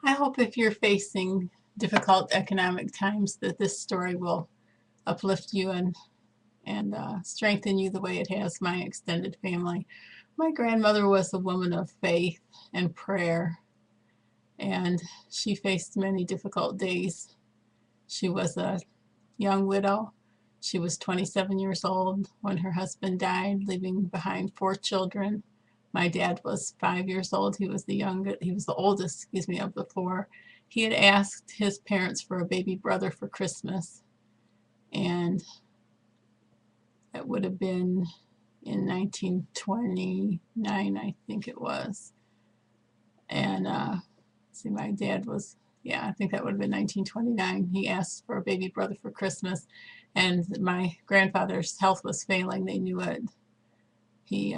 I hope if you're facing difficult economic times that this story will uplift you and strengthen you the way it has my extended family. My grandmother was a woman of faith and prayer, and she faced many difficult days. She was a young widow. She was 27 years old when her husband died, leaving behind 4 children. My dad was 5 years old. He was the oldest, of the four. He had asked his parents for a baby brother for Christmas, and that would have been in 1929, I think it was. And see, my dad was, yeah, I think that would have been 1929. He asked for a baby brother for Christmas, and my grandfather's health was failing. They knew it. He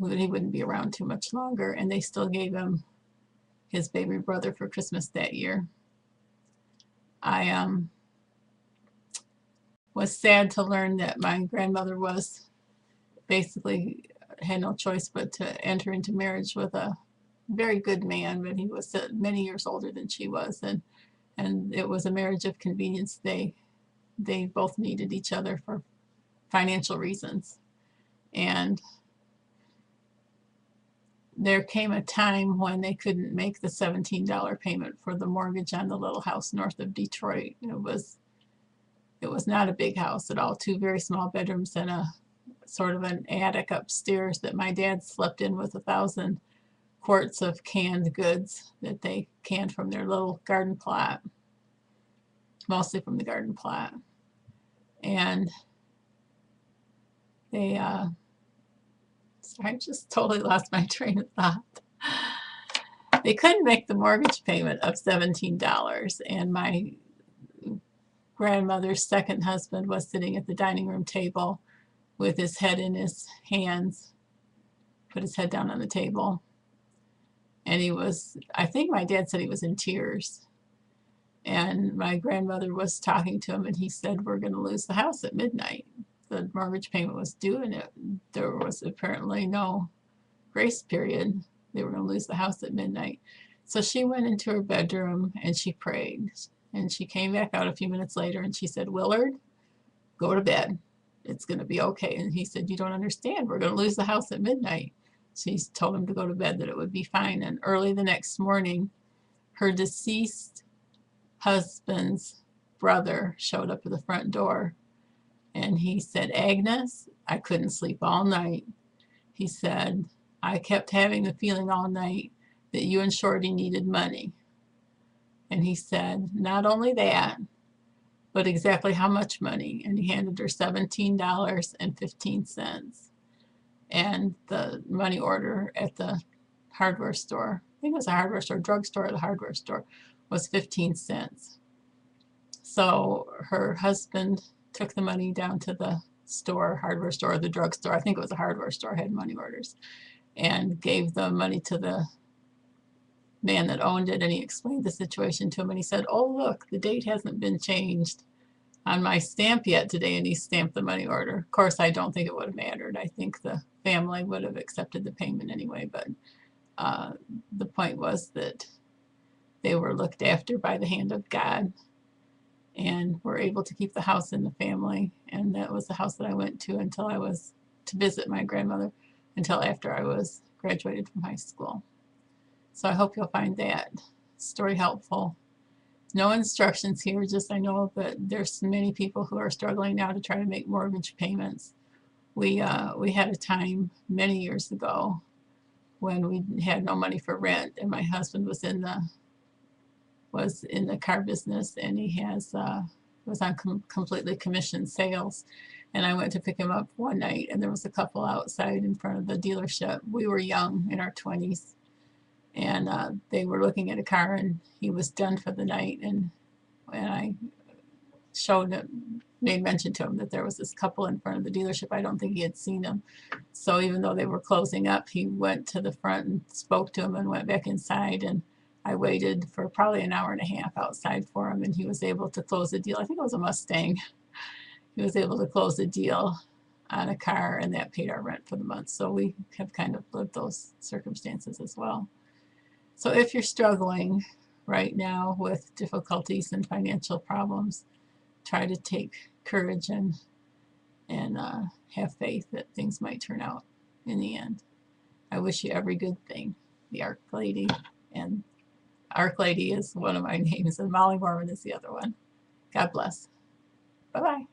he wouldn't be around too much longer, and they still gave him his baby brother for Christmas that year. I was sad to learn that my grandmother was basically had no choice but to enter into marriage with a very good man, but he was many years older than she was, and it was a marriage of convenience. They both needed each other for financial reasons, and there came a time when they couldn't make the $17 payment for the mortgage on the little house north of Detroit. It was not a big house at all, 2 very small bedrooms and a sort of an attic upstairs that my dad slept in with 1,000 quarts of canned goods that they canned from their little garden plot, mostly from the garden plot. And they, sorry, I just totally lost my train of thought. They couldn't make the mortgage payment of $17, and my grandmother's second husband was sitting at the dining room table with his head in his hands, put his head down on the table. And I think my dad said he was in tears. And my grandmother was talking to him, and he said, "We're going to lose the house at midnight." The mortgage payment was due, and there was apparently no grace period. They were going to lose the house at midnight. So she went into her bedroom and she prayed. And she came back out a few minutes later and she said, "Willard, go to bed. It's going to be okay." And he said, "You don't understand. We're going to lose the house at midnight." She told him to go to bed, that it would be fine. And early the next morning, her deceased husband's brother showed up at the front door. And he said, "Agnes, I couldn't sleep all night." He said, "I kept having the feeling all night that you and Shorty needed money." And he said, "Not only that, but exactly how much money?" And he handed her $17.15. And the money order at the hardware store, I think it was a hardware store, drugstore, or the hardware store, was 15 cents. So her husband took the money down to the store, hardware store, or the drugstore. I think it was a hardware store, had money orders, and gave the money to the man that owned it. And he explained the situation to him, and he said, "Oh, look, the date hasn't been changed on my stamp yet today," and he stamped the money order. Of course, I don't think it would have mattered. I think the family would have accepted the payment anyway, but the point was that they were looked after by the hand of God and were able to keep the house in the family. And that was the house that I went to until I was to visit my grandmother until after I was graduated from high school. So I hope you'll find that story helpful. No instructions here, just I know that there's many people who are struggling now to try to make mortgage payments. We had a time many years ago when we had no money for rent, and my husband was in the car business, and he was on completely commissioned sales. And I went to pick him up one night, and there was a couple outside in front of the dealership. We were young, in our 20s, and they were looking at a car, and he was done for the night. And I made mention to him that there was this couple in front of the dealership. I don't think he had seen them. So even though they were closing up, he went to the front and spoke to him and went back inside. And I waited for probably an hour and a half outside for him, and he was able to close a deal. I think it was a Mustang. He was able to close a deal on a car, and that paid our rent for the month. So we have kind of lived those circumstances as well. So if you're struggling right now with difficulties and financial problems, try to take courage and have faith that things might turn out in the end. I wish you every good thing. The Ark Lady, and Ark Lady is one of my names, and Molly Mormon is the other one. God bless. Bye-bye.